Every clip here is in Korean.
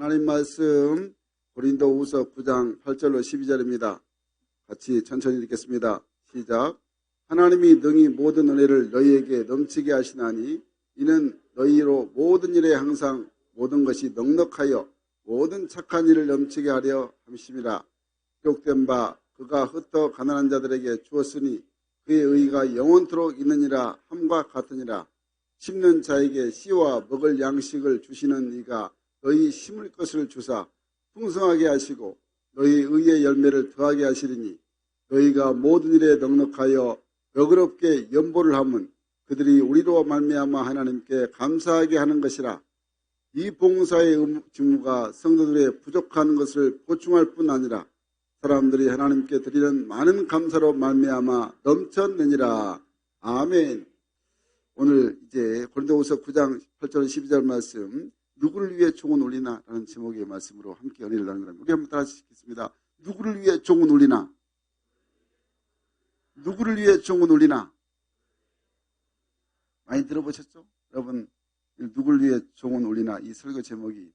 하나님 말씀 고린도후서 9장 8절로 12절입니다. 같이 천천히 읽겠습니다. 시작. 하나님이 능히 모든 은혜를 너희에게 넘치게 하시나니 이는 너희로 모든 일에 항상 모든 것이 넉넉하여 모든 착한 일을 넘치게 하려 함심이라. 기록된 바 그가 흩어 가난한 자들에게 주었으니 그의 의가 영원토록 있느니라 함과 같으니라. 심는 자에게 씨와 먹을 양식을 주시는 이가 너희 심을 것을 주사 풍성하게 하시고 너희 의의 열매를 더하게 하시리니 너희가 모든 일에 넉넉하여 너그럽게 연보를 하면 그들이 우리로 말미암아 하나님께 감사하게 하는 것이라. 이 봉사의 직무가 성도들의 부족한 것을 보충할 뿐 아니라 사람들이 하나님께 드리는 많은 감사로 말미암아 넘쳤느니라. 아멘. 오늘 이제 고린도후서 9장 8절 12절 말씀, 누구를 위해 종은 울리나? 라는 제목의 말씀으로 함께 은혜를 나누랍니다. 우리 한번 따라서 읽겠습니다. 누구를 위해 종은 울리나? 누구를 위해 종은 울리나? 많이 들어보셨죠? 여러분, 누구를 위해 종은 울리나? 이 설교 제목이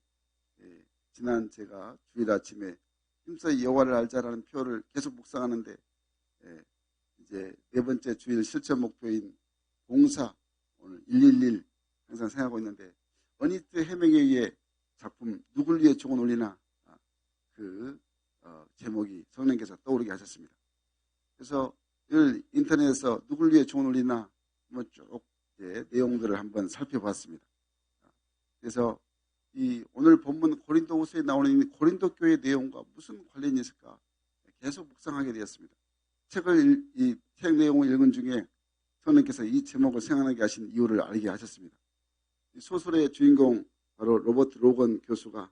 지난 제가 주일 아침에 힘써 여호와를 알자라는 표를 계속 묵상하는데 이제 네 번째 주일 실천 목표인 봉사, 오늘 111 항상 생각하고 있는데 어니스트 해밍웨이의 작품 누구를 위해 종은 울리나 그 제목이 성령께서 떠오르게 하셨습니다. 그래서 인터넷에서 누구를 위해 종은 울리나 한번 쭉 내용들을 한번 살펴봤습니다. 그래서 이 오늘 본문 고린도후서에 나오는 이 고린도 교회 내용과 무슨 관련이 있을까 계속 묵상하게 되었습니다. 이 책 내용을 읽은 중에 성령께서 이 제목을 생각나게 하신 이유를 알게 하셨습니다. 이 소설의 주인공 바로 로버트 로건 교수가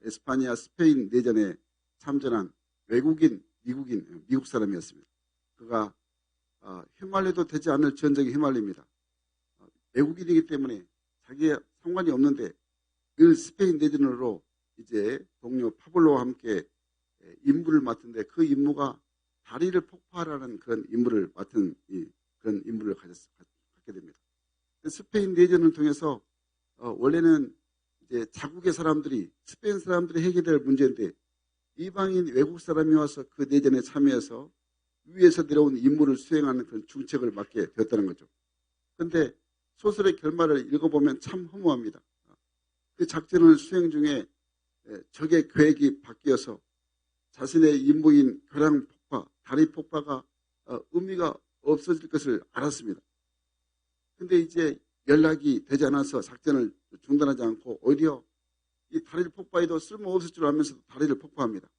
에스파니아 스페인 내전에 참전한 외국인, 미국 사람이었습니다. 그가 휘말려도 되지 않을 전쟁에 휘말립니다. 외국인이기 때문에 자기의 상관이 없는데 늘 스페인 내전으로 이제 동료 파블로와 함께 임무를 맡은데 그 임무가 다리를 폭파하라는 그런 임무를 맡은 그런 임무를 갖게 됩니다. 스페인 내전을 통해서 원래는 이제 자국의 사람들이 스페인 사람들이 해결될 문제인데 이방인 외국 사람이 와서 그 내전에 참여해서 위에서 내려온 임무를 수행하는 그런 중책을 맡게 되었다는 거죠. 그런데 소설의 결말을 읽어보면 참 허무합니다. 그 작전을 수행 중에 적의 계획이 바뀌어서 자신의 임무인 교량 폭파, 다리 폭파가 의미가 없어질 것을 알았습니다. 근데 이제 연락이 되지 않아서 작전을 중단하지 않고 오히려 이 다리를 폭파해도 쓸모없을 줄 알면서도 다리를 폭파합니다.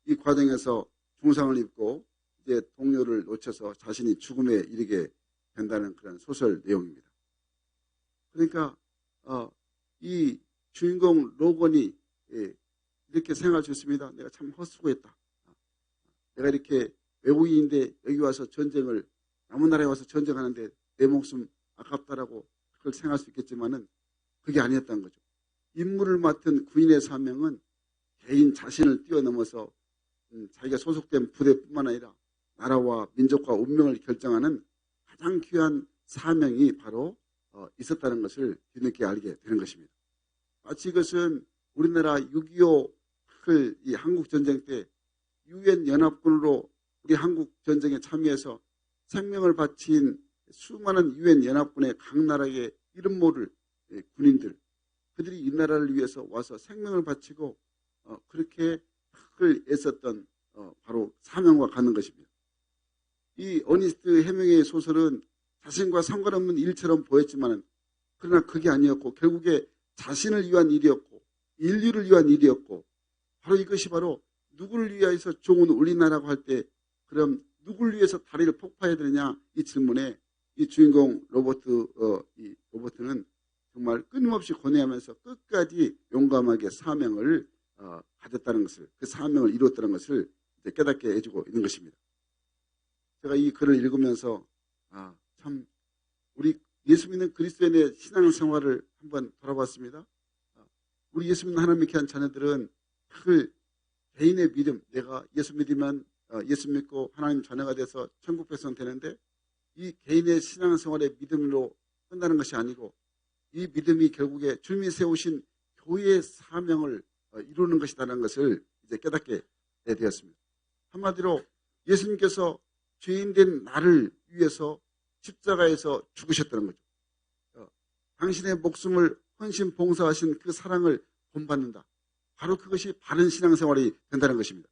이 과정에서 중상을 입고 이제 동료를 놓쳐서 자신이 죽음에 이르게 된다는 그런 소설 내용입니다. 그러니까 이 주인공 로건이 이렇게 생각할 수 있습니다. 내가 참 헛수고했다. 내가 이렇게 외국인인데 여기 와서 전쟁을 남은 나라에 와서 전쟁하는데 내 목숨 아깝다라고 그걸 생각할 수 있겠지만은 그게 아니었다는 거죠. 임무를 맡은 군인의 사명은 개인 자신을 뛰어넘어서 자기가 소속된 부대뿐만 아니라 나라와 민족과 운명을 결정하는 가장 귀한 사명이 바로 있었다는 것을 뒤늦게 알게 되는 것입니다. 마치 이것은 우리나라 6.25 이 한국 전쟁 때 유엔 연합군으로 우리 한국 전쟁에 참여해서 생명을 바친 수많은 유엔 연합군의 각 나라의 이름 모를 군인들, 그들이 이 나라를 위해서 와서 생명을 바치고 그렇게 흙을 애썼던 바로 사명과 같은 것입니다. 이 어니스트 해밍웨이의 소설은 자신과 상관없는 일처럼 보였지만 그러나 그게 아니었고 결국에 자신을 위한 일이었고 인류를 위한 일이었고 바로 이것이 바로 누구를 위해서 종은 울리나라고 할 때 그럼 누구를 위해서 다리를 폭파해야 되느냐 이 질문에 이 주인공 로버트는 정말 끊임없이 고뇌하면서 끝까지 용감하게 사명을 가졌다는 것을 그 사명을 이루었다는 것을 깨닫게 해주고 있는 것입니다. 제가 이 글을 읽으면서 참 우리 예수 믿는 그리스도인의 신앙생활을 한번 돌아봤습니다. 우리 예수 믿는 하나님의 귀한 자녀들은 그 개인의 믿음, 내가 예수 믿으면 예수 믿고 하나님 자녀가 돼서 천국 백성 되는데 이 개인의 신앙생활의 믿음으로 끝나는 것이 아니고 이 믿음이 결국에 주님이 세우신 교회의 사명을 이루는 것이라는 것을 이제 깨닫게 되었습니다. 한마디로 예수님께서 죄인된 나를 위해서 십자가에서 죽으셨다는 거죠. 당신의 목숨을 헌신 봉사하신 그 사랑을 본받는다. 바로 그것이 바른 신앙생활이 된다는 것입니다.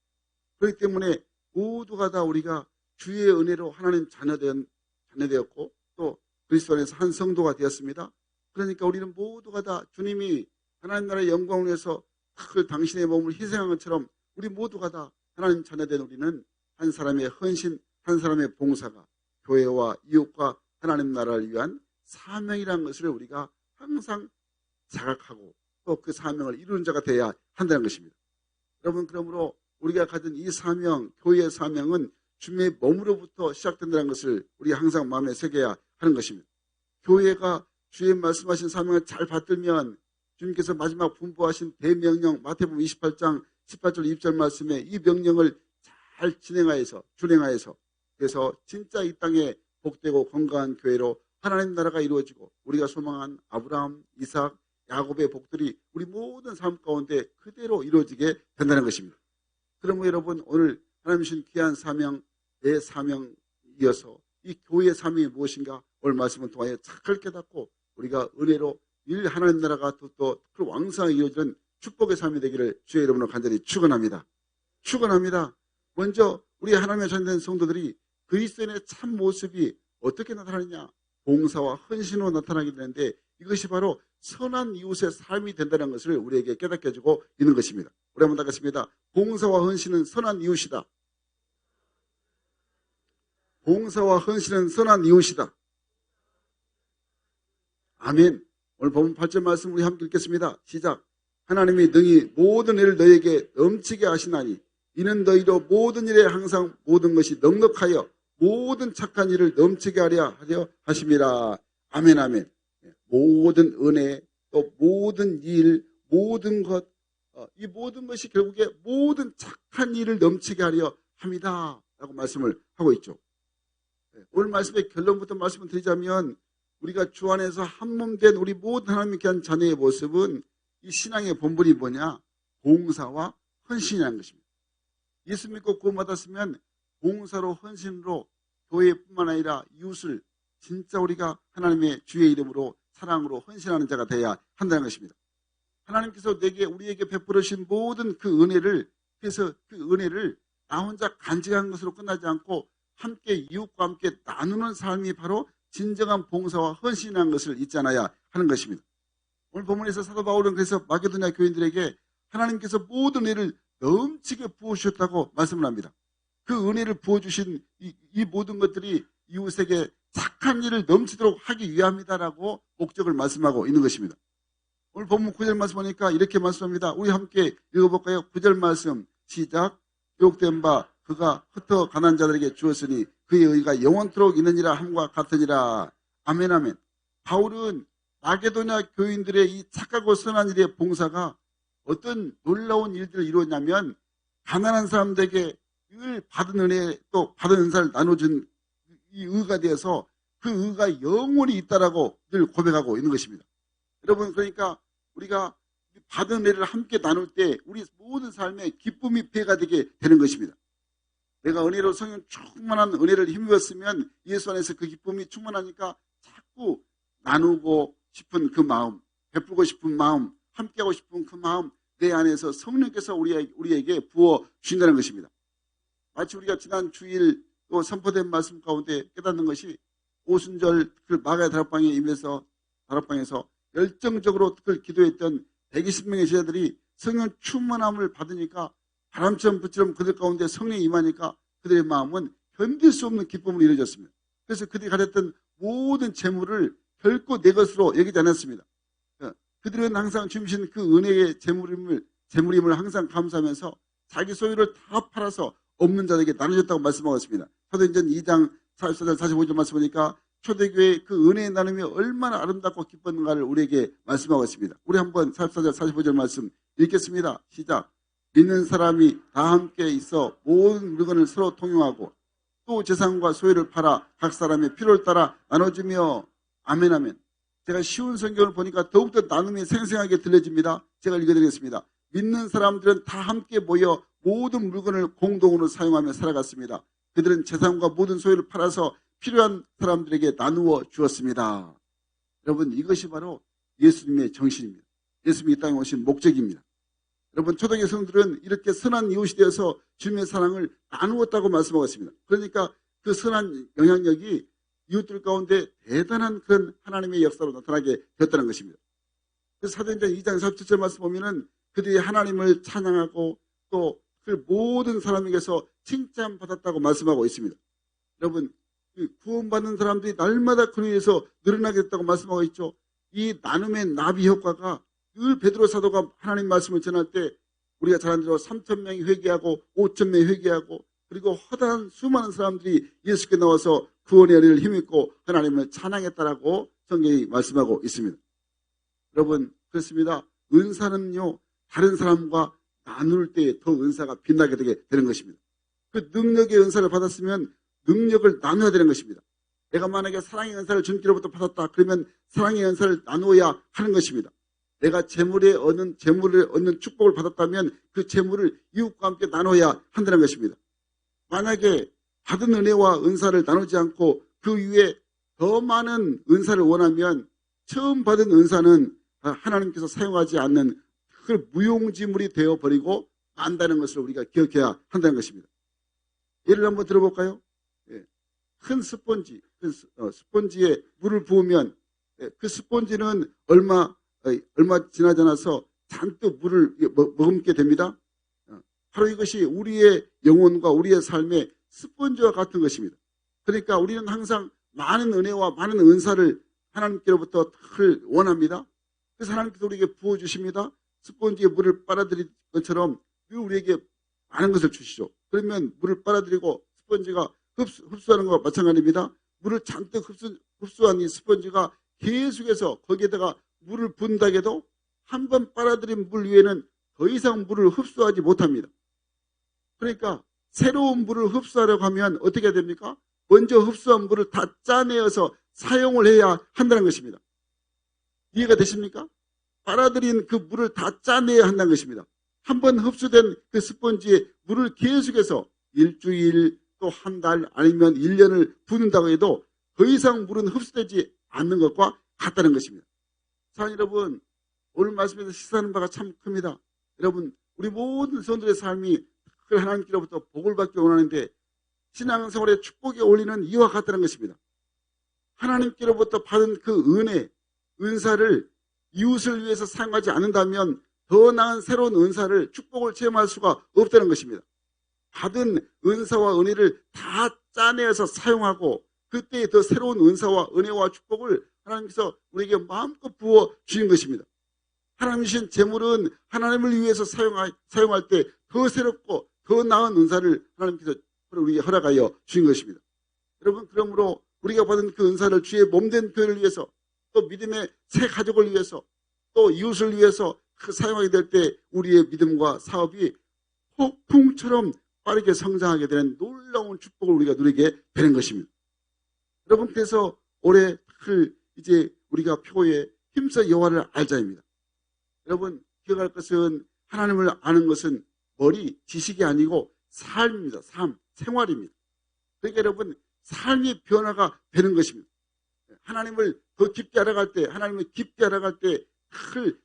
그렇기 때문에 모두가 다 우리가 주의 은혜로 하나님 자녀되었고 또 그리스도 안에서 한 성도가 되었습니다. 그러니까 우리는 모두가 다 주님이 하나님 나라의 영광을 위해서 당신의 몸을 희생한 것처럼 우리 모두가 다 하나님 자녀된 우리는 한 사람의 헌신, 한 사람의 봉사가 교회와 이웃과 하나님 나라를 위한 사명이라는 것을 우리가 항상 자각하고 또 그 사명을 이루는 자가 되어야 한다는 것입니다. 여러분, 그러므로 우리가 가진 이 사명, 교회의 사명은 주님의 몸으로부터 시작된다는 것을 우리가 항상 마음에 새겨야 하는 것입니다. 교회가 주의 말씀하신 사명을 잘 받들면 주님께서 마지막 분부하신 대명령 마태복음 28장 18절 20절 말씀에 이 명령을 잘 준행하여서 그래서 진짜 이 땅에 복되고 건강한 교회로 하나님 나라가 이루어지고 우리가 소망한 아브라함, 이삭, 야곱의 복들이 우리 모든 삶 가운데 그대로 이루어지게 된다는 것입니다. 그러므로 여러분, 오늘 하나님 주신 귀한 사명, 내 사명이어서 이 교회의 사명이 무엇인가 오늘 말씀을 통하여 잘 깨닫고 우리가 은혜로 일 하나님 나라가 또 왕성하게 이루어지는 축복의 삶이 되기를 주의 이름으로 간절히 축원합니다. 먼저 우리 하나님의 자녀된 성도들이 그리스도인의 참 모습이 어떻게 나타나느냐? 봉사와 헌신으로 나타나게 되는데 이것이 바로 선한 이웃의 삶이 된다는 것을 우리에게 깨닫게 해주고 있는 것입니다. 우리 한번 하겠습니다. 봉사와 헌신은 선한 이웃이다. 봉사와 헌신은 선한 이웃이다. 아멘. 오늘 본문 8절 말씀 우리 함께 읽겠습니다. 시작. 하나님이 능히 모든 일을 너희에게 넘치게 하시나니 이는 너희로 모든 일에 항상 모든 것이 넉넉하여 모든 착한 일을 넘치게 하려 하심이라. 아멘, 아멘. 모든 은혜, 또 모든 일, 모든 것, 이 모든 것이 결국에 모든 착한 일을 넘치게 하려 합니다. 라고 말씀을 하고 있죠. 오늘 말씀의 결론부터 말씀을 드리자면 우리가 주 안에서 한 몸 된 우리 모든 하나님의 귀한 자녀의 모습은 이 신앙의 본분이 뭐냐? 봉사와 헌신이라는 것입니다. 예수 믿고 구원받았으면 봉사로 헌신으로 교회뿐만 아니라 이웃을 진짜 우리가 하나님의 주의 이름으로 사랑으로 헌신하는 자가 되어야 한다는 것입니다. 하나님께서 우리에게 베풀으신 모든 그 은혜를, 그래서 그 은혜를 나 혼자 간직한 것으로 끝나지 않고 함께 이웃과 함께 나누는 삶이 바로 진정한 봉사와 헌신이라는 것을 잊지 않아야 하는 것입니다. 오늘 본문에서 사도 바울은 그래서 마게도냐 교인들에게 하나님께서 모든 은혜를 넘치게 부어주셨다고 말씀을 합니다. 그 은혜를 부어주신 이 모든 것들이 이웃에게 착한 일을 넘치도록 하기 위함이다라고 목적을 말씀하고 있는 것입니다. 오늘 본문 9절 말씀 보니까 이렇게 말씀합니다. 우리 함께 읽어볼까요? 9절 말씀 시작. 기록된 바 그가 흩어 가난한 자들에게 주었으니 그의 의가 영원토록 있느니라 함과 같으니라. 아멘, 아멘. 바울은 마게도냐 교인들의 이 착하고 선한 일의 봉사가 어떤 놀라운 일들을 이루었냐면 가난한 사람들에게 늘 받은 은혜 또 받은 은사를 나눠준 이 의가 되어서 그 의가 영원히 있다라고 늘 고백하고 있는 것입니다. 여러분, 그러니까 우리가 받은 은혜를 함께 나눌 때 우리 모든 삶에 기쁨이 배가 되게 되는 것입니다. 내가 은혜로 성령 충만한 은혜를 힘입었으면 예수 안에서 그 기쁨이 충만하니까 자꾸 나누고 싶은 그 마음, 베풀고 싶은 마음, 함께하고 싶은 그 마음, 내 안에서 성령께서 우리에게 부어 주신다는 것입니다. 마치 우리가 지난 주일 또 선포된 말씀 가운데 깨닫는 것이 오순절 그 마가의 다락방에 임해서 다락방에서 열정적으로 그걸 기도했던 120명의 제자들이 성령 충만함을 받으니까 바람처럼 불처럼 그들 가운데 성령이 임하니까 그들의 마음은 견딜 수 없는 기쁨으로 이루어졌습니다. 그래서 그들이 가졌던 모든 재물을 결코 내 것으로 여기지 않았습니다. 그들은 항상 주신 그 은혜의 재물임을 항상 감사하면서 자기 소유를 다 팔아서 없는 자들에게 나눠줬다고 말씀하고 있습니다. 사도행전 2장 44절 45절 말씀 보니까 초대교회의 그 은혜의 나눔이 얼마나 아름답고 기뻤는가를 우리에게 말씀하고 있습니다. 우리 한번 44절 45절 말씀 읽겠습니다. 시작. 믿는 사람이 다 함께 있어 모든 물건을 서로 통용하고 또 재산과 소유를 팔아 각 사람의 필요를 따라 나눠주며 아멘 아멘. 제가 쉬운 성경을 보니까 더욱더 나눔이 생생하게 들려집니다. 제가 읽어드리겠습니다. 믿는 사람들은 다 함께 모여 모든 물건을 공동으로 사용하며 살아갔습니다. 그들은 재산과 모든 소유를 팔아서 필요한 사람들에게 나누어 주었습니다. 여러분, 이것이 바로 예수님의 정신입니다. 예수님이 이 땅에 오신 목적입니다. 여러분, 초대교회 성도들은 이렇게 선한 이웃이 되어서 주님의 사랑을 나누었다고 말씀하고 있습니다. 그러니까 그 선한 영향력이 이웃들 가운데 대단한 그런 하나님의 역사로 나타나게 되었다는 것입니다. 그래서 사도행전 2장 47절 말씀 보면은 그들이 하나님을 찬양하고 또 그 모든 사람에게서 칭찬받았다고 말씀하고 있습니다. 여러분, 구원받는 사람들이 날마다 그로 인해서 늘어나게 됐다고 말씀하고 있죠. 이 나눔의 나비 효과가 늘 베드로 사도가 하나님 말씀을 전할 때 우리가 잘 아는 대로 3,000명이 회개하고 5,000명이 회개하고 그리고 허다한 수많은 사람들이 예수께 나와서 구원의 은혜를 힘입고 하나님을 찬양했다라고 성경이 말씀하고 있습니다. 여러분, 그렇습니다. 은사는요, 다른 사람과 나눌 때 더 은사가 빛나게 되게 되는 것입니다. 그 능력의 은사를 받았으면 능력을 나눠야 되는 것입니다. 내가 만약에 사랑의 은사를 주님께로부터 받았다 그러면 사랑의 은사를 나누어야 하는 것입니다. 내가 재물을 얻는 축복을 받았다면 그 재물을 이웃과 함께 나눠야 한다는 것입니다. 만약에 받은 은혜와 은사를 나누지 않고 그 위에 더 많은 은사를 원하면 처음 받은 은사는 하나님께서 사용하지 않는 그 무용지물이 되어버리고 만다는 것을 우리가 기억해야 한다는 것입니다. 예를 한번 들어볼까요? 큰 스펀지, 스펀지에 물을 부으면 그 스펀지는 얼마 지나지 않아서 잔뜩 물을 머금게 됩니다. 바로 이것이 우리의 영혼과 우리의 삶의 스펀지와 같은 것입니다. 그러니까 우리는 항상 많은 은혜와 많은 은사를 하나님께로부터 원합니다. 그래서 하나님께서 우리에게 부어주십니다. 스펀지에 물을 빨아들인 것처럼 우리에게 많은 것을 주시죠. 그러면 물을 빨아들이고 스펀지가 흡수하는 것과 마찬가지입니다. 물을 잔뜩 흡수한 이 스펀지가 계속해서 거기에다가 물을 부은다 해도 한 번 빨아들인 물 위에는 더 이상 물을 흡수하지 못합니다. 그러니까 새로운 물을 흡수하려고 하면 어떻게 해야 됩니까? 먼저 흡수한 물을 다 짜내어서 사용을 해야 한다는 것입니다. 이해가 되십니까? 빨아들인 그 물을 다 짜내야 한다는 것입니다. 한 번 흡수된 그 스펀지에 물을 계속해서 일주일 또 한 달 아니면 1년을 붓는다고 해도 더 이상 물은 흡수되지 않는 것과 같다는 것입니다. 자, 여러분, 오늘 말씀에서 시사하는 바가 참 큽니다. 여러분, 우리 모든 성도들의 삶이 하나님께로부터 복을 받기 원하는데 신앙생활의 축복에 올리는 이와 같다는 것입니다. 하나님께로부터 받은 그 은사를 이웃을 위해서 사용하지 않는다면 더 나은 새로운 은사를 축복을 체험할 수가 없다는 것입니다. 받은 은사와 은혜를 다 짜내어서 사용하고 그때 더 새로운 은사와 은혜와 축복을 하나님께서 우리에게 마음껏 부어 주신 것입니다. 하나님 주신 재물은 하나님을 위해서 사용할 때 더 새롭고 더 나은 은사를 하나님께서 우리에게 허락하여 주신 것입니다. 여러분, 그러므로 우리가 받은 그 은사를 주의 몸된 교회를 위해서 또 믿음의 새 가족을 위해서 또 이웃을 위해서 사용하게 될 때 우리의 믿음과 사업이 폭풍처럼 빠르게 성장하게 되는 놀라운 축복을 우리가 누리게 되는 것입니다. 여러분, 그래서 올해 이제 우리가 표에 힘써 여호와를 알자입니다. 여러분, 기억할 것은 하나님을 아는 것은 머리, 지식이 아니고 삶입니다. 생활입니다. 그러니까 여러분, 삶의 변화가 되는 것입니다. 하나님을 더 깊게 알아갈 때, 하나님을 깊게 알아갈 때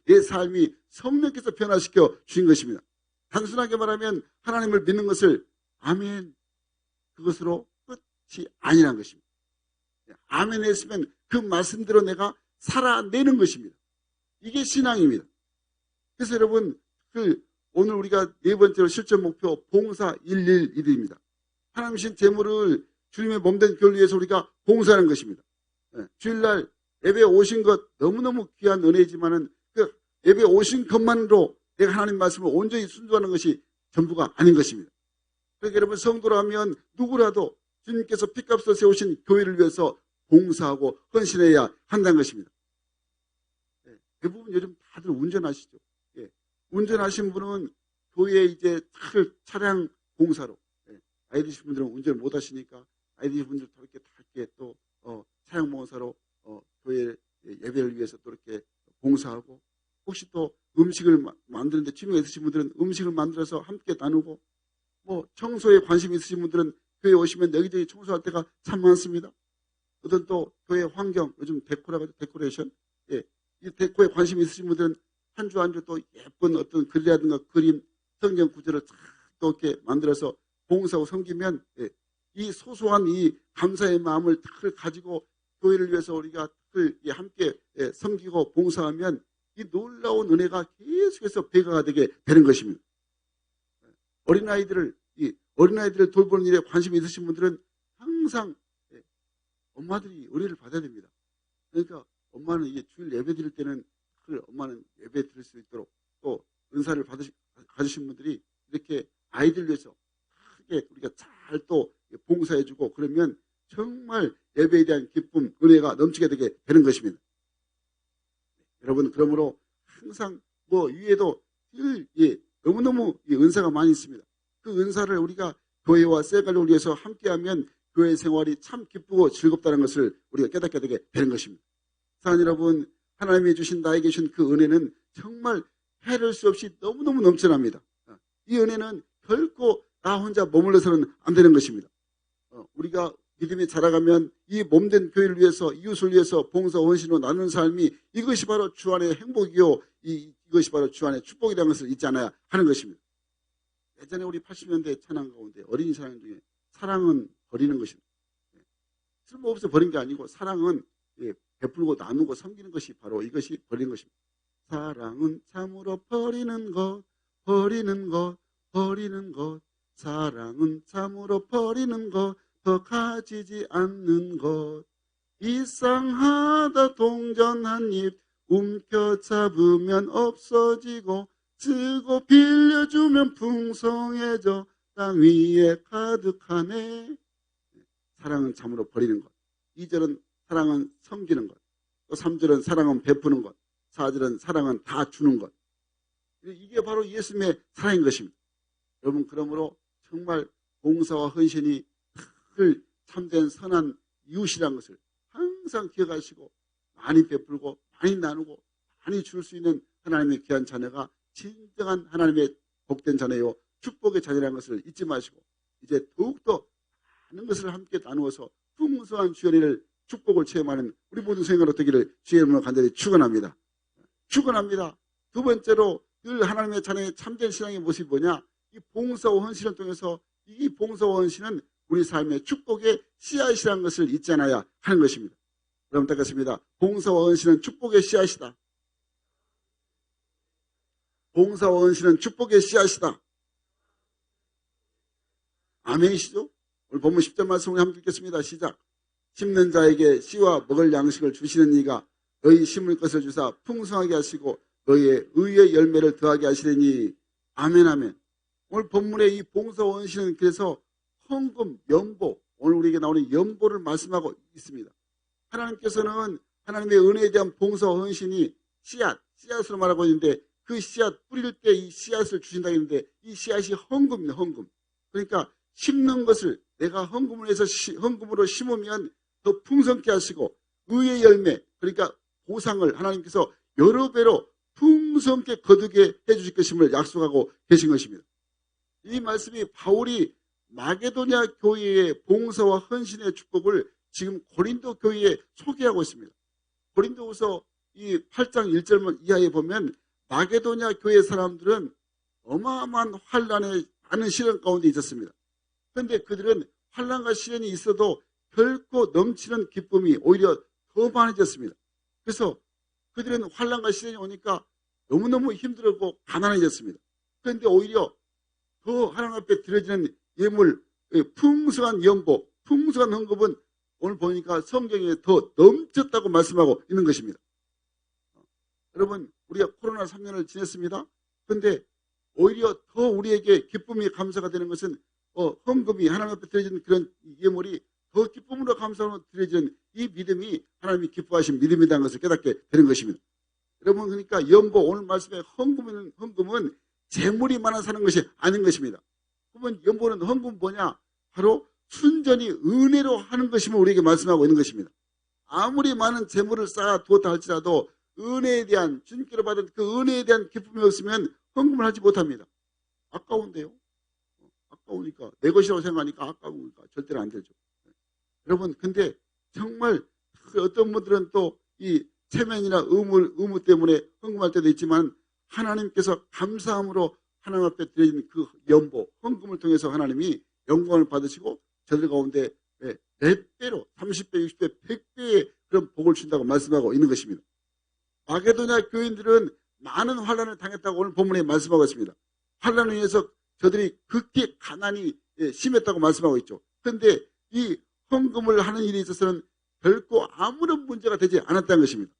내 삶이 성령께서 변화시켜 주신 것입니다. 단순하게 말하면 하나님을 믿는 것을 아멘, 그것으로 끝이 아니라는 것입니다. 아멘 했으면 그 말씀대로 내가 살아내는 것입니다. 이게 신앙입니다. 그래서 여러분, 오늘 우리가 네 번째로 실천 목표 봉사 111입니다. 하나님 신 재물을 주님의 몸된 교회를 위해서 우리가 봉사하는 것입니다. 주일날 예배에 오신 것 너무너무 귀한 은혜지만은 그 예배에 오신 것만으로 내가 하나님 말씀을 온전히 순종하는 것이 전부가 아닌 것입니다. 그러니까 여러분, 성도라면 누구라도 주님께서 피값으로 세우신 교회를 위해서 봉사하고 헌신해야 한다는 것입니다. 대부분 요즘 다들 운전하시죠. 운전하신 분은 교회에 이제 차량 봉사로, 아이 드신 분들은 운전을 못 하시니까 아이 드신 분들 이렇게 또 차량 봉사로 교회에 예배를 위해서 또 이렇게 봉사하고, 혹시 또 음식을 만드는데 취미가 있으신 분들은 음식을 만들어서 함께 나누고, 뭐 청소에 관심이 있으신 분들은 교회 오시면 여기저기 청소할 때가 참 많습니다. 어떤 또 교회 환경, 요즘 데코라고 데코레이션, 이 데코에 관심이 있으신 분들은 한 주 한 주 또 예쁜 어떤 글이라든가 그림, 성경 구절을 또 이렇게 만들어서 봉사하고 섬기면, 이 소소한 이 감사의 마음을 가지고 교회를 위해서 우리가 함께 섬기고 봉사하면 이 놀라운 은혜가 계속해서 배가가 되게 되는 것입니다. 어린아이들을 돌보는 일에 관심이 있으신 분들은 항상 엄마들이 은혜를 받아야 됩니다. 그러니까 엄마는 이게 주일 예배 드릴 때는 엄마는 예배 드릴 수 있도록, 또 은사를 가지신 분들이 이렇게 아이들 위해서 크게 우리가 잘 또 봉사해주고, 그러면 정말 예배에 대한 기쁨, 은혜가 넘치게 되게 되는 것입니다. 여러분, 그러므로 항상 위에도 너무너무 은사가 많이 있습니다. 그 은사를 우리가 교회와 셀갈로를 위해서 함께하면 교회 생활이 참 기쁘고 즐겁다는 것을 우리가 깨닫게 되게 되는 것입니다. 사랑하는 여러분, 하나님이 주신 나에게 주신 그 은혜는 정말 헤아릴 수 없이 너무너무 넘쳐납니다. 이 은혜는 결코 나 혼자 머물러서는 안 되는 것입니다. 우리가 믿음이 자라가면 이 몸된 교회를 위해서, 이웃을 위해서 봉사 헌신으로 나누는 삶이, 이것이 바로 주 안의 행복이요, 이것이 바로 주 안의 축복이라는 것을 잊지 않아야 하는 것입니다. 예전에 우리 80년대 찬양 가운데 어린이 찬양 중에 사랑은 버리는 것입니다. 쓸모없어 버린 게 아니고, 사랑은 베풀고 나누고 섬기는 것이 바로 이것이 버리는 것입니다. 사랑은 참으로 버리는 것, 버리는 것, 버리는 것. 사랑은 참으로 버리는 것, 더 가지지 않는 것. 이상하다 동전 한 입 움켜잡으면 없어지고, 쓰고 빌려주면 풍성해져 땅 위에 가득하네. 사랑은 참으로 버리는 것. 2절은 사랑은 섬기는 것. 또 3절은 사랑은 베푸는 것. 4절은 사랑은 다 주는 것. 이게 바로 예수님의 사랑인 것입니다. 여러분, 그러므로 정말 봉사와 헌신이 참된 선한 이웃이라는 것을 항상 기억하시고, 많이 베풀고 많이 나누고 많이 줄 수 있는 하나님의 귀한 자녀가 진정한 하나님의 복된 자녀요, 축복의 자녀라는 것을 잊지 마시고, 이제 더욱더 많은 것을 함께 나누어서 풍성한 주의 은혜를, 축복을 체험하는 우리 모든 생활 되기를 주의 이름으로 간절히 축원합니다. 축원합니다. 두 번째로, 늘 하나님의 자녀의 참된 신앙의 모습이 뭐냐? 이 봉사와 헌신을 통해서, 이 봉사와 헌신은 우리 삶의 축복의 씨앗이라는 것을 잊지 않아야 하는 것입니다. 여러분 따겠습니다. 봉사와 헌신은 축복의 씨앗이다. 봉사와 헌신은 축복의 씨앗이다. 아멘이시죠? 오늘 본문 10절 말씀을 함께 읽겠습니다. 시작. 심는 자에게 씨와 먹을 양식을 주시는 이가 너희 심을 것을 주사 풍성하게 하시고 너희의 의의 열매를 더하게 하시리니. 아멘, 아멘. 오늘 본문의 이 봉사와 헌신은 그래서 헌금, 연보, 오늘 우리에게 나오는 연보를 말씀하고 있습니다. 하나님께서는 하나님의 은혜에 대한 봉사와 헌신이 씨앗으로 말하고 있는데, 그 씨앗 뿌릴 때 이 씨앗을 주신다고 했는데, 이 씨앗이 헌금입니다. 헌금. 그러니까 심는 것을 내가 헌금을 해서 헌금으로 심으면 더 풍성케 하시고, 의의 열매, 그러니까 보상을 하나님께서 여러 배로 풍성케 거두게 해주실 것임을 약속하고 계신 것입니다. 이 말씀이 바울이 마게도냐 교회의 봉사와 헌신의 축복을 지금 고린도 교회에 소개하고 있습니다. 고린도후서 이 8장 1절 이하에 보면, 마게도냐 교회 사람들은 어마어마한 환난에 많은 시련 가운데 있었습니다. 그런데 그들은 환난과 시련이 있어도 결코 넘치는 기쁨이 오히려 더 많아졌습니다. 그래서 그들은 환난과 시련이 오니까 너무너무 힘들었고 가난해졌습니다. 그런데 오히려 더 하나님 앞에 드려지는 예물, 풍성한 연보, 풍성한 헌금은 오늘 보니까 성경에 더 넘쳤다고 말씀하고 있는 것입니다. 여러분, 우리가 코로나 3년을 지냈습니다. 그런데 오히려 더 우리에게 기쁨이 감사가 되는 것은 헌금이 하나님 앞에 드려지는 그런 예물이 더 기쁨으로 감사로 드려지는 이 믿음이 하나님이 기뻐하신 믿음이라는 것을 깨닫게 되는 것입니다. 여러분, 그러니까 연보, 오늘 말씀에 헌금은 재물이 많아 사는 것이 아닌 것입니다. 그러면 연보는 헌금 뭐냐? 바로 순전히 은혜로 하는 것임을 우리에게 말씀하고 있는 것입니다. 아무리 많은 재물을 쌓아 두었다 할지라도 은혜에 대한, 주님께로 받은 그 은혜에 대한 기쁨이 없으면 헌금을 하지 못합니다. 아까운데요. 아까우니까, 내 것이라고 생각하니까 아까우니까 절대로 안 되죠. 여러분, 근데 정말 어떤 분들은 또 이 체면이나 의무 때문에 헌금할 때도 있지만, 하나님께서 감사함으로 하나님 앞에 드려진 그 연보, 헌금을 통해서 하나님이 영광을 받으시고 저들 가운데 몇 배로 30배, 60배, 100배의 그런 복을 준다고 말씀하고 있는 것입니다. 마게도냐 교인들은 많은 환난을 당했다고 오늘 본문에 말씀하고 있습니다. 환난을 위해서 저들이 극히 가난이 심했다고 말씀하고 있죠. 그런데 이 헌금을 하는 일에 있어서는 결코 아무런 문제가 되지 않았다는 것입니다.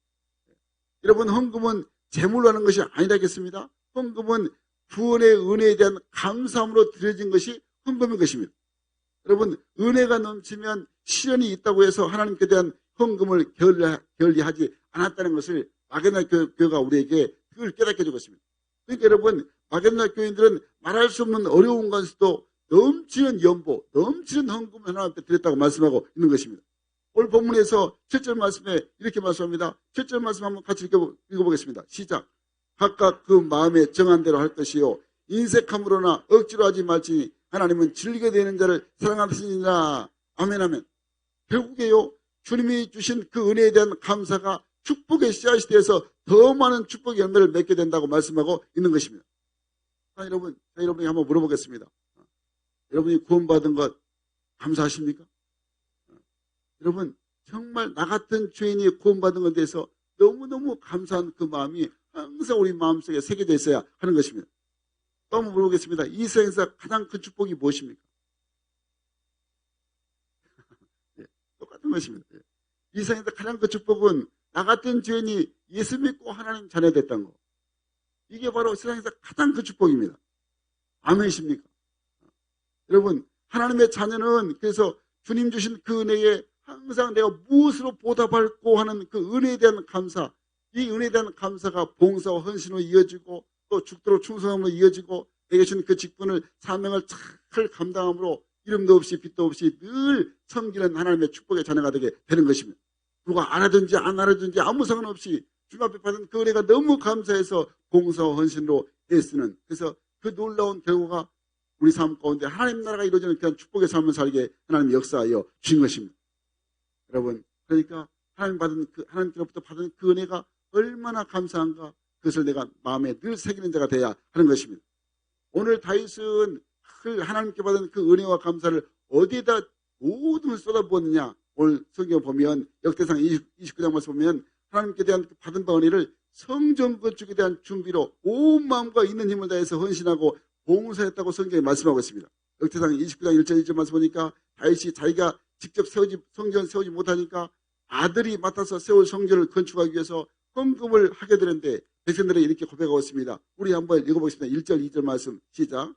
여러분, 헌금은 재물로 하는 것이 아니라겠습니다. 헌금은 구원의 은혜에 대한 감사함으로 드려진 것이 헌금인 것입니다. 여러분, 은혜가 넘치면 시련이 있다고 해서 하나님께 대한 헌금을 결리하지 않았다는 것을 마게도냐 교회가 우리에게 그걸 깨닫게 해주고 있습니다. 그러니까 여러분, 마게도냐 교인들은 말할 수 없는 어려운 것도 넘치는 연보, 넘치는 헌금을 하나님 앞에 드렸다고 말씀하고 있는 것입니다. 오늘 본문에서 7절 말씀에 이렇게 말씀합니다. 7절 말씀 한번 같이 읽어보겠습니다. 시작. 각각 그 마음에 정한 대로 할 것이요 인색함으로나 억지로 하지 말지니 하나님은 즐기게 되는 자를 사랑하시니라. 아멘 아멘. 결국에요, 주님이 주신 그 은혜에 대한 감사가 축복의 씨앗이 되어서 더 많은 축복의 열매를 맺게 된다고 말씀하고 있는 것입니다. 자, 여러분이 한번 물어보겠습니다. 여러분이 구원받은 것 감사하십니까? 여러분, 정말 나 같은 죄인이 구원받은 것에 대해서 너무너무 감사한 그 마음이 항상 우리 마음속에 새겨져 있어야 하는 것입니다. 또 한번 물어보겠습니다. 이 세상에서 가장 큰 축복이 무엇입니까? 네, 똑같은 것입니다. 이 세상에서 가장 큰 축복은 나 같은 죄인이 예수 믿고 하나님 자녀 됐다는 거. 이게 바로 세상에서 가장 큰 축복입니다. 아멘이십니까? 여러분, 하나님의 자녀는 그래서 주님 주신 그 은혜에 항상 내가 무엇으로 보답할고 하는 그 은혜에 대한 감사, 이 은혜에 대한 감사가 봉사와 헌신으로 이어지고 또 죽도록 충성함으로 이어지고 내게 주신 그 직분을 사명을 잘 감당함으로 이름도 없이 빛도 없이 늘 섬기는 하나님의 축복의 자녀가 되게 되는 것입니다. 누가 알아든지 안 알아든지 아무 상관없이 주님 앞에 받은 그 은혜가 너무 감사해서 봉사와 헌신으로 애쓰는, 그래서 그 놀라운 결과가 우리 삶 가운데 하나님 나라가 이루어지는 그런 축복의 삶을 살게 하나님이 역사하여 주신 것입니다. 여러분, 그러니까 하나님께로부터 받은 그 은혜가 얼마나 감사한가, 그것을 내가 마음에 늘 새기는 자가 되어야 하는 것입니다. 오늘 다윗은 하나님께 받은 그 은혜와 감사를 어디에다 모든 쏟아부었느냐. 오늘 성경 보면 역대상 29장 말씀 보면 하나님께 대한 받은 바 은혜를 성전 건축에 대한 준비로 온 마음과 있는 힘을 다해서 헌신하고 봉사했다고 성경에 말씀하고 있습니다. 역대상 29장 1절 2절 말씀 보니까 다윗이 자기가 직접 성전 세우지 못하니까 아들이 맡아서 세울 성전을 건축하기 위해서 헌금을 하게 되는데 백성들이 이렇게 고백하고 있습니다. 우리 한번 읽어보겠습니다. 1절 2절 말씀 시작.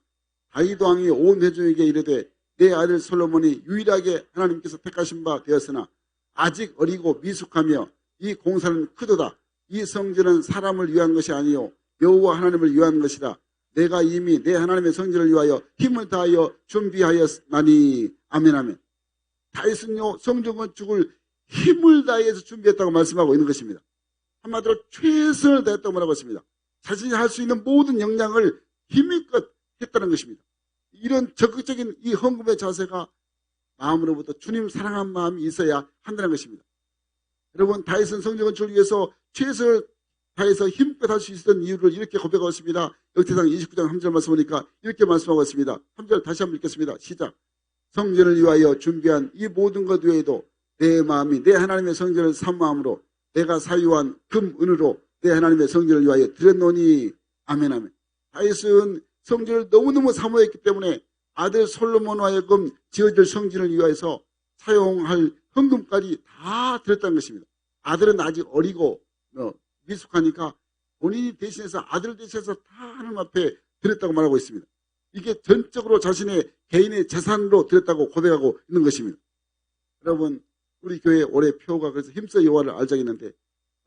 다윗 왕이 온 회중에게 이르되 내 아들 솔로몬이 유일하게 하나님께서 택하신 바 되었으나 아직 어리고 미숙하며 이 공사는 크도다. 이 성전은 사람을 위한 것이 아니요 여호와 하나님을 위한 것이다. 내가 이미 내 하나님의 성전을 위하여 힘을 다하여 준비하였나니. 아멘 아멘. 다윗은요 성전 건축을 힘을 다해서 준비했다고 말씀하고 있는 것입니다. 한마디로 최선을 다했다고 말하고 있습니다. 자신이 할 수 있는 모든 역량을 힘껏 했다는 것입니다. 이런 적극적인 이 헌금의 자세가 마음으로부터 주님 사랑한 마음이 있어야 한다는 것입니다. 여러분, 다윗은 성전 건축을 위해서 최선을 다해서 힘껏 할 수 있었던 이유를 이렇게 고백하고 있습니다. 역대상 29장 3절 말씀 보니까 이렇게 말씀하고 있습니다. 3절 다시 한번 읽겠습니다. 시작. 성전을 위하여 준비한 이 모든 것 외에도 내 마음이 내 하나님의 성전을 사모함으로 내가 사유한 금, 은으로 내 하나님의 성전을 위하여 드렸노니. 아멘 아멘. 다윗은 성전을 너무너무 사모했기 때문에 아들 솔로몬 하여금 지어질 성전을 위하여서 사용할 헌금까지 다 드렸다는 것입니다. 아들은 아직 어리고 미숙하니까 본인이 대신해서 아들을 대신해서 다 하나님 앞에 드렸다고 말하고 있습니다. 이게 전적으로 자신의 개인의 재산으로 드렸다고 고백하고 있는 것입니다. 여러분, 우리 교회 올해 표가 그래서 힘써 여호와를 알자겠는데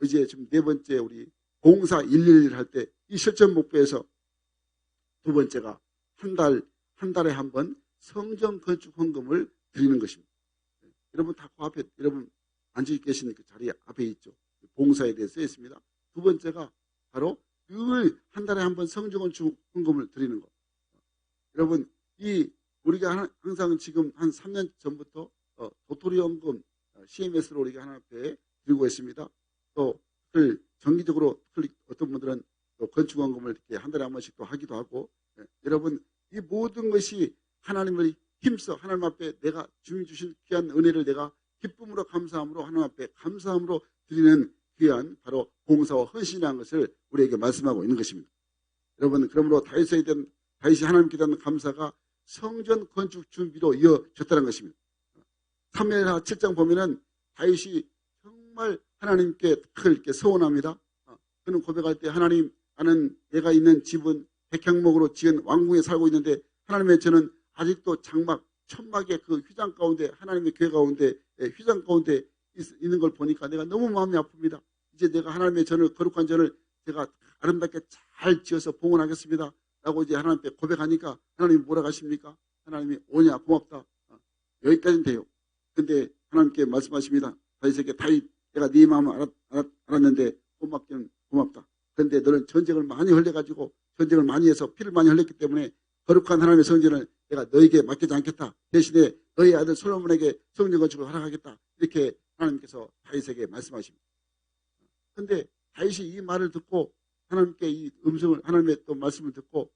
이제 지금 네 번째 우리 봉사 111 할 때 이 실천 목표에서 두 번째가 한 달에 한 번 성전 건축 헌금을 드리는 것입니다. 여러분 다 코앞에 여러분 앉아 계신 그 자리 앞에 있죠. 봉사에 대해 써 있습니다. 두 번째가 바로 늘 한 달에 한 번 성전건축 헌금을 드리는 것. 여러분, 우리가 항상 지금 한 3년 전부터 도토리 헌금 CMS로 우리가 하나님 앞에 드리고 있습니다. 또 정기적으로 어떤 분들은 또 건축 헌금을 이렇게 한 달에 한 번씩 또 하기도 하고, 여러분, 이 모든 것이 하나님을 힘써 하나님 앞에 내가 주님 주신 귀한 은혜를 내가 기쁨으로 감사함으로 하나님 앞에 감사함으로 드리는 귀한 바로 봉사와 헌신이라는 것을 우리에게 말씀하고 있는 것입니다. 여러분, 그러므로 다윗이 하나님께 대한 감사가 성전 건축 준비로 이어졌다는 것입니다. 사무엘하 7장 보면은 다윗이 정말 하나님께 이렇게 서원합니다. 그는 고백할 때 하나님, 나는 내가 있는 집은 백향목으로 지은 왕궁에 살고 있는데 하나님의 저는 아직도 장막 천막의 그 휘장 가운데 하나님의 교회 가운데 휘장 가운데 있는 걸 보니까 내가 너무 마음이 아픕니다. 이제 내가 하나님의 전을 거룩한 전을 제가 아름답게 잘 지어서 봉헌하겠습니다 라고 이제 하나님께 고백하니까 하나님이 뭐라고 하십니까? 하나님이 오냐 고맙다. 여기까지는 돼요. 근데 하나님께 말씀하십니다. 다윗에게 다윗 내가 네 마음을 알았는데 고맙기는 고맙다. 그런데 너는 전쟁을 많이 흘려가지고 전쟁을 많이 해서 피를 많이 흘렸기 때문에 거룩한 하나님의 성전을 내가 너에게 맡기지 않겠다. 대신에 너희 아들 솔로몬에게 성전 건축을 허락하겠다. 이렇게 하나님께서 다윗에게 말씀하십니다. 그런데 다윗이 이 말을 듣고 하나님께 이 음성을 하나님의 또 말씀을 듣고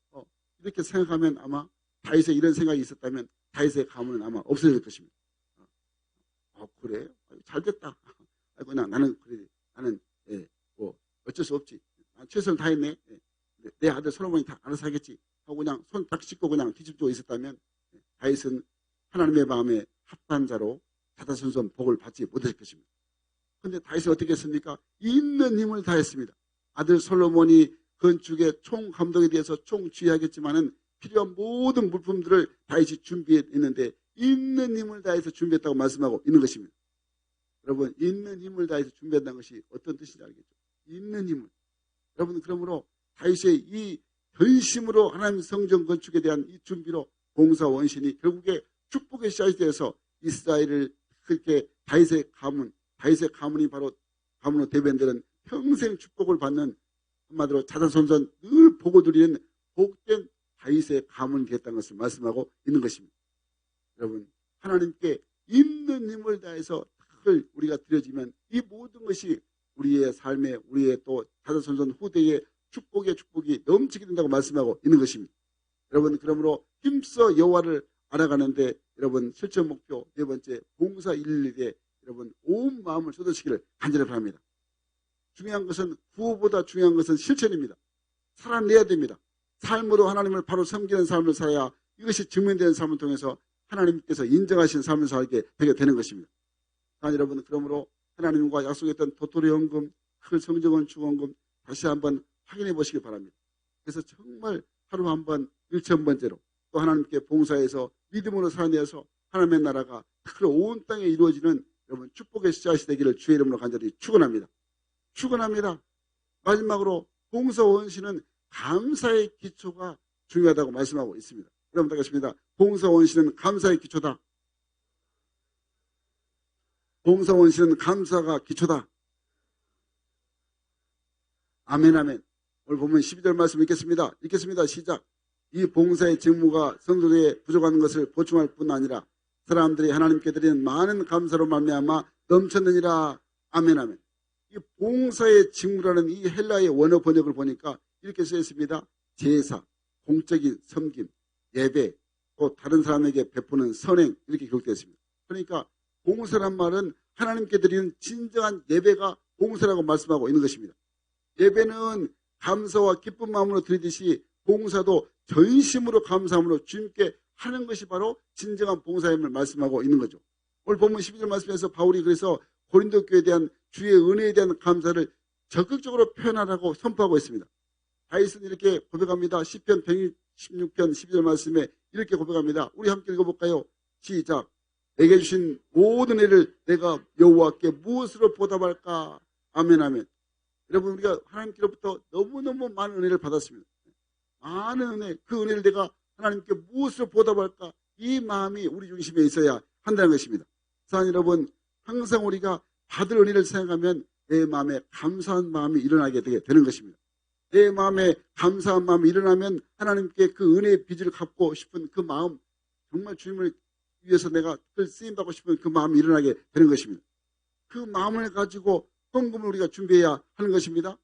이렇게 생각하면 아마 다윗에 이런 생각이 있었다면 다윗의 가문은 아마 없어질 것입니다. 그래? 잘 됐다. 아이고 나는 그래 나는 뭐 어쩔 수 없지. 최선을 다했네. 내 아들 솔로몬이 다 알아서 하겠지 하고 그냥 손 딱 씻고 그냥 뒤집고 있었다면 다윗은 하나님의 마음에 합한 자로 자다손손 복을 받지 못했을 것입니다. 그런데 다윗은 어떻게 했습니까? 있는 힘을 다했습니다. 아들 솔로몬이 건축의 총 감독에 대해서 총지휘하겠지만은 필요한 모든 물품들을 다윗이 준비했는데 있는 힘을 다해서 준비했다고 말씀하고 있는 것입니다. 여러분, 있는 힘을 다해서 준비한다는 것이 어떤 뜻인지 알겠죠? 있는 힘을. 여러분, 그러므로 다윗의 이 전심으로 하나님 성전 건축에 대한 이 준비로 봉사 원신이 결국에 축복의 씨앗이 되어서 이스라엘을 그렇게 다윗의 가문이 바로 가문으로 대변되는 평생 축복을 받는 한마디로 자자손손 늘 보고 드리는 복된 다윗의 가문이 되었다는 것을 말씀하고 있는 것입니다. 여러분, 하나님께 있는 힘을 다해서 우리가 드려지면 이 모든 것이 우리의 삶에 우리의 또 자자손손 후대의 축복이 넘치게 된다고 말씀하고 있는 것입니다. 여러분, 그러므로 힘써 여호와를 알아가는데 여러분 실천 목표 네 번째 봉사 111에 여러분 온 마음을 쏟으시기를 간절히 바랍니다. 중요한 것은 구호보다 중요한 것은 실천입니다. 살아내야 됩니다. 삶으로 하나님을 바로 섬기는 삶을 살아야 이것이 증명되는 삶을 통해서 하나님께서 인정하신 삶을 살게 되게 되는 것입니다. 여러분, 그러므로 하나님과 약속했던 도토리 헌금, 큰 성전건 축원금 다시 한번 확인해 보시기 바랍니다. 그래서 정말 하루 한번 1000번째로 또 하나님께 봉사해서 믿음으로 살아내서 하나님의 나라가 온 땅에 이루어지는 여러분 축복의 씨앗이 되기를 주의 이름으로 간절히 축원합니다. 마지막으로 봉사 원신은 감사의 기초가 중요하다고 말씀하고 있습니다. 여러분 따겠습니다. 봉사 원신은 감사의 기초다. 봉사 원신은 감사가 기초다. 아멘 아멘. 오늘 보면 12절 말씀 읽겠습니다. 시작. 이 봉사의 직무가 성도에 부족한 것을 보충할 뿐 아니라 사람들이 하나님께 드리는 많은 감사로 말미암아 넘쳤느니라. 아멘 아멘. 이 봉사의 직무라는 이 헬라의 원어 번역을 보니까 이렇게 써 있습니다. 제사, 공적인 섬김, 예배, 또 다른 사람에게 베푸는 선행 이렇게 기록되어 있습니다. 그러니까 봉사란 말은 하나님께 드리는 진정한 예배가 봉사라고 말씀하고 있는 것입니다. 예배는 감사와 기쁜 마음으로 드리듯이 봉사도 전심으로 감사함으로 주님께 하는 것이 바로 진정한 봉사임을 말씀하고 있는 거죠. 오늘 본문 12절 말씀에서 바울이 그래서 고린도 교회에 대한 주의 은혜에 대한 감사를 적극적으로 표현하라고 선포하고 있습니다. 다윗은 이렇게 고백합니다. 시편 116편 12절 말씀에 이렇게 고백합니다. 우리 함께 읽어볼까요? 시작. 내게 주신 모든 은혜를 내가 여호와께 무엇으로 보답할까? 아멘 아멘. 여러분, 우리가 하나님께로부터 너무너무 많은 은혜를 받았습니다. 많은 은혜, 그 은혜를 내가 하나님께 무엇으로 보답할까? 이 마음이 우리 중심에 있어야 한다는 것입니다. 사랑하는 여러분, 항상 우리가 받을 은혜를 생각하면 내 마음에 감사한 마음이 일어나게 되는 것입니다. 내 마음에 감사한 마음이 일어나면 하나님께 그 은혜의 빚을 갚고 싶은 그 마음, 정말 주님을 위해서 내가 쓰임받고 싶은 그 마음이 일어나게 되는 것입니다. 그 마음을 가지고 헌금을 우리가 준비해야 하는 것입니다.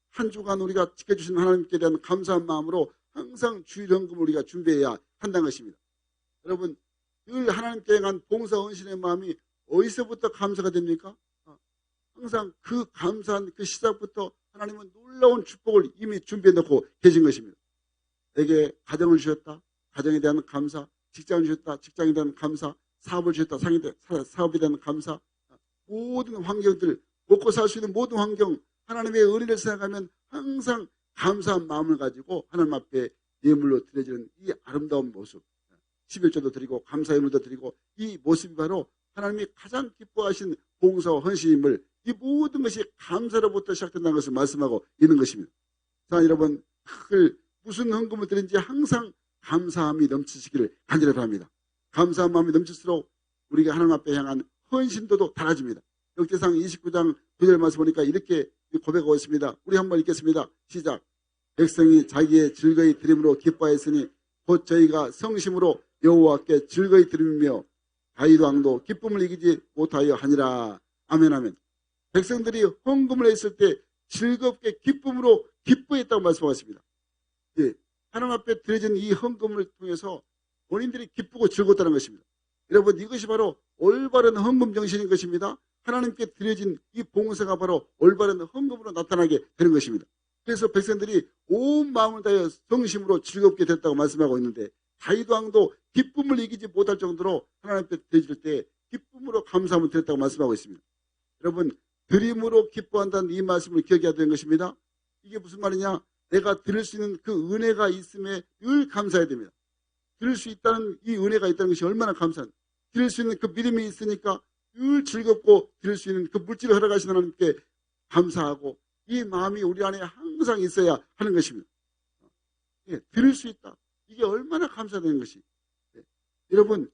한 주간 우리가 지켜주신 하나님께 대한 감사한 마음으로 항상 주일 헌금을 우리가 준비해야 한다는 것입니다. 여러분, 늘 하나님께 향한 봉사 헌신의 마음이 어디서부터 감사가 됩니까? 항상 그 감사한 그 시작부터 하나님은 놀라운 축복을 이미 준비해 놓고 계신 것입니다. 내게 가정을 주셨다. 가정에 대한 감사. 직장을 주셨다. 직장에 대한 감사. 사업을 주셨다. 사업에 대한 감사. 모든 환경들, 먹고 살 수 있는 모든 환경, 하나님의 은혜를 생각하면 항상 감사한 마음을 가지고 하나님 앞에 예물로 드려지는 이 아름다운 모습, 11조도 드리고 감사 예물도 드리고, 이 모습이 바로 하나님이 가장 기뻐하신 봉사와 헌신임을, 이 모든 것이 감사로부터 시작된다는 것을 말씀하고 있는 것입니다. 자, 여러분, 무슨 헌금을 드린지 항상 감사함이 넘치시기를 간절히 바랍니다. 감사한 마음이 넘칠수록 우리가 하나님 앞에 향한 헌신도도 달라집니다. 역대상 29장 9절 말씀 보니까 이렇게 고백하고 있습니다. 우리 한번 읽겠습니다. 시작. 백성이 자기의 즐거이 드림으로 기뻐했으니 곧 저희가 성심으로 여호와께 즐거이 드리며 다윗 왕도 기쁨을 이기지 못하여 하니라. 아멘, 아멘. 백성들이 헌금을 했을 때 즐겁게 기쁨으로 기뻐했다고 말씀하셨습니다. 예, 하나님 앞에 드려진 이 헌금을 통해서 본인들이 기쁘고 즐겁다는 것입니다. 여러분, 이것이 바로 올바른 헌금 정신인 것입니다. 하나님께 드려진 이 봉사가 바로 올바른 헌금으로 나타나게 되는 것입니다. 그래서 백성들이 온 마음을 다하여 성심으로 즐겁게 됐다고 말씀하고 있는데, 다윗 왕도 기쁨을 이기지 못할 정도로 하나님 앞에 드릴 때 기쁨으로 감사함을 드렸다고 말씀하고 있습니다. 여러분, 드림으로 기뻐한다는 이 말씀을 기억해야 되는 것입니다. 이게 무슨 말이냐? 내가 드릴 수 있는 그 은혜가 있음에 늘 감사해야 됩니다. 드릴 수 있다는 이 은혜가 있다는 것이 얼마나 감사한지, 드릴 수 있는 그 믿음이 있으니까 늘 즐겁고 드릴 수 있는 그 물질을 허락하신 하나님께 감사하고, 이 마음이 우리 안에 항상 있어야 하는 것입니다. 예, 드릴 수 있다. 이게 얼마나 감사되는 것이. 예, 여러분,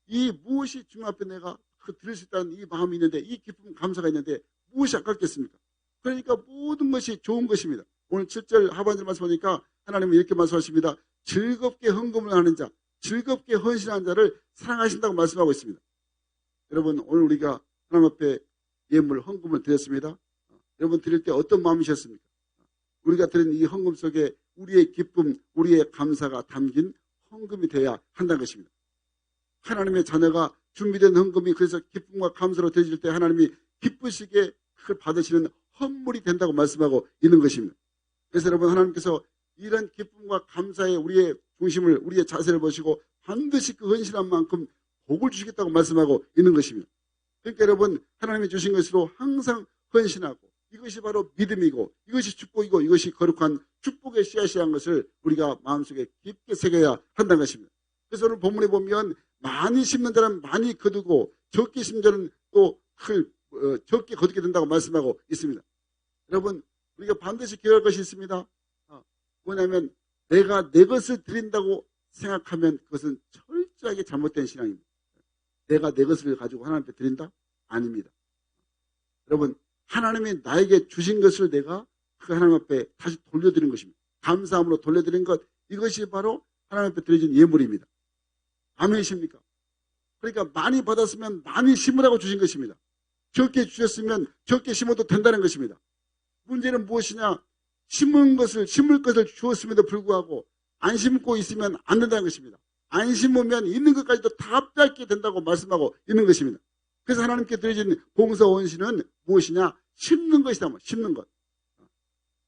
이 무엇이 주님 앞에 내가 드릴 수 있다는 이 마음이 있는데, 이 기쁨 감사가 있는데 무엇이 아깝겠습니까? 그러니까 모든 것이 좋은 것입니다. 오늘 7절 하반절 말씀 보니까 하나님은 이렇게 말씀하십니다. 즐겁게 헌금을 하는 자, 즐겁게 헌신하는 자를 사랑하신다고 말씀하고 있습니다. 여러분, 오늘 우리가 하나님 앞에 예물, 헌금을 드렸습니다. 여러분, 드릴 때 어떤 마음이셨습니까? 우리가 드린 이 헌금 속에 우리의 기쁨, 우리의 감사가 담긴 헌금이 되어야 한다는 것입니다. 하나님의 자녀가 준비된 헌금이 그래서 기쁨과 감사로 드릴 때 하나님이 기쁘시게 그걸 받으시는 헌물이 된다고 말씀하고 있는 것입니다. 그래서 여러분, 하나님께서 이런 기쁨과 감사에 우리의 중심을, 우리의 자세를 보시고 반드시 그 헌신한 만큼 복을 주시겠다고 말씀하고 있는 것입니다. 그러니까 여러분, 하나님이 주신 것으로 항상 헌신하고, 이것이 바로 믿음이고, 이것이 축복이고, 이것이 거룩한 축복의 씨앗이라는 것을 우리가 마음속에 깊게 새겨야 한다는 것입니다. 그래서 오늘 본문에 보면 많이 심는 자는 많이 거두고 적게 심는 자는 또 적게 거두게 된다고 말씀하고 있습니다. 여러분, 우리가 반드시 기억할 것이 있습니다. 뭐냐면 내가 내 것을 드린다고 생각하면 그것은 철저하게 잘못된 신앙입니다. 내가 내 것을 가지고 하나님 앞에 드린다? 아닙니다. 여러분, 하나님이 나에게 주신 것을 내가 그 하나님 앞에 다시 돌려드리는 것입니다. 감사함으로 돌려드린 것, 이것이 바로 하나님 앞에 드려진 예물입니다. 아멘이십니까? 그러니까 많이 받았으면 많이 심으라고 주신 것입니다. 적게 주셨으면 적게 심어도 된다는 것입니다. 문제는 무엇이냐? 심을 것을 주었음에도 불구하고 안 심고 있으면 안 된다는 것입니다. 안 심으면 있는 것까지도 다 뺏게 된다고 말씀하고 있는 것입니다. 그래서 하나님께 드려진 봉사 원신은 무엇이냐? 심는 것이다. 심는 것.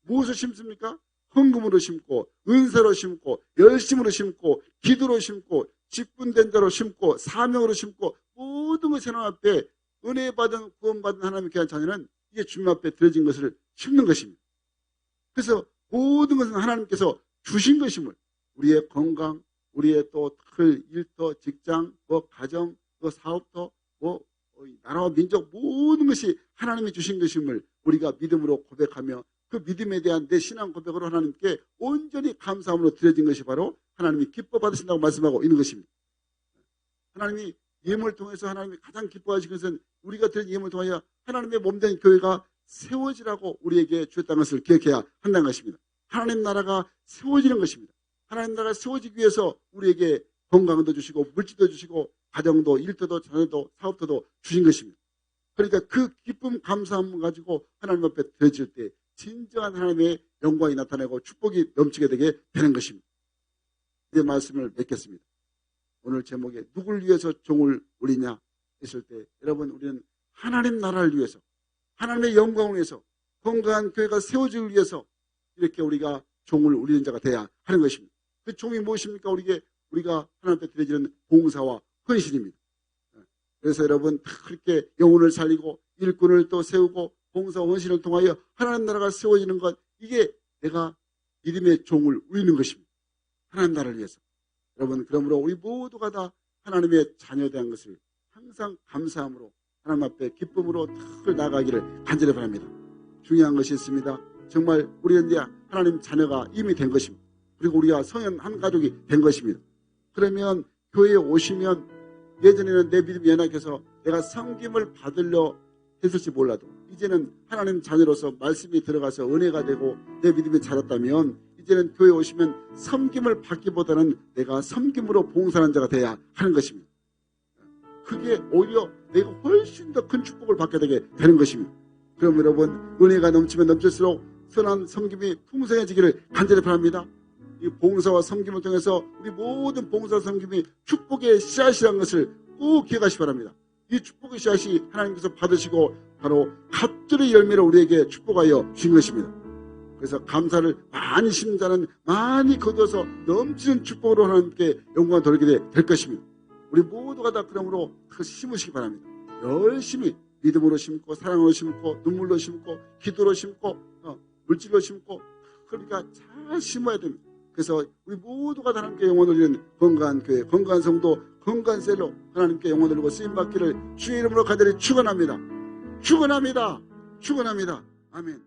무엇을 심습니까? 헌금으로 심고, 은사로 심고, 열심으로 심고, 기도로 심고, 직분된 자로 심고, 사명으로 심고, 모든 것이 하나님 앞에 은혜 받은, 구원받은 하나님의 귀한 자녀는 이게 주님 앞에 드려진 것을 심는 것입니다. 그래서 모든 것은 하나님께서 주신 것임을, 우리의 건강, 우리의 또 일터, 직장, 가정, 사업터, 나라와 민족, 모든 것이 하나님이 주신 것임을 우리가 믿음으로 고백하며, 그 믿음에 대한 내 신앙 고백으로 하나님께 온전히 감사함으로 드려진 것이 바로 하나님이 기뻐 받으신다고 말씀하고 있는 것입니다. 하나님이 예물을 통해서 하나님이 가장 기뻐하시는 것은 우리가 드린 예물을 통하여 하나님의 몸된 교회가 세워지라고 우리에게 주었다는 것을 기억해야 한다는 것입니다. 하나님 나라가 세워지는 것입니다. 하나님 나라가 세워지기 위해서 우리에게 건강도 주시고 물질도 주시고 가정도 일터도 자녀도 사업도도 주신 것입니다. 그러니까 그 기쁨 감사함을 가지고 하나님 앞에 드려질 때 진정한 하나님의 영광이 나타나고 축복이 넘치게 되게 되는 것입니다. 이 말씀을 맺겠습니다. 오늘 제목에 누굴 위해서 종을 울리냐 했을 때 여러분 우리는 하나님 나라를 위해서 하나님의 영광을 위해서 건강한 교회가 세워지기 위해서 이렇게 우리가 종을 울리는 자가 돼야 하는 것입니다. 그 종이 무엇입니까? 우리가 하나님 앞에 드려지는 봉사와 헌신입니다. 그래서 여러분 그렇게 영혼을 살리고 일꾼을 또 세우고 봉사와 헌신을 통하여 하나님 나라가 세워지는 것, 이게 내가 믿음의 종을 울리는 것입니다. 하나님 나라를 위해서. 여러분 그러므로 우리 모두가 다 하나님의 자녀된 것을 항상 감사함으로 하나님 앞에 기쁨으로 늘 나가기를 간절히 바랍니다. 중요한 것이 있습니다. 정말 우리는 이제 하나님 자녀가 이미 된 것입니다. 그리고 우리가 성현 한 가족이 된 것입니다. 그러면 교회에 오시면 예전에는 내 믿음이 연약해서 내가 섬김을 받으려 했을지 몰라도 이제는 하나님 자녀로서 말씀이 들어가서 은혜가 되고 내 믿음이 자랐다면 이제는 교회에 오시면 섬김을 받기보다는 내가 섬김으로 봉사하는 자가 돼야 하는 것입니다. 그게 오히려 내가 훨씬 더 큰 축복을 받게 되게 되는 것입니다. 그럼 여러분 은혜가 넘치면 넘칠수록 선한 섬김이 풍성해지기를 간절히 바랍니다. 이 봉사와 섬김을 통해서 우리 모든 봉사와 섬김이 축복의 씨앗이라는 것을 꼭 기억하시기 바랍니다. 이 축복의 씨앗이 하나님께서 받으시고 바로 갑절의 열매를 우리에게 축복하여 주신 것입니다. 그래서 감사를 많이 심는 자는 많이 거둬서 넘치는 축복으로 하나님께 영광을 돌리게 될 것입니다. 우리 모두가 다 그러므로 그 심으시기 바랍니다. 열심히 믿음으로 심고 사랑으로 심고 눈물로 심고 기도로 심고 물질로 심고 그러니까 잘 심어야 됩니다. 그래서 우리 모두가 다 하나님께 영혼을 드리는 건강한 교회, 건강한 성도, 건강한 셀로 하나님께 영혼을 드리고 쓰임받기를 주의 이름으로 간절히 축원합니다. 축원합니다. 축원합니다. 아멘.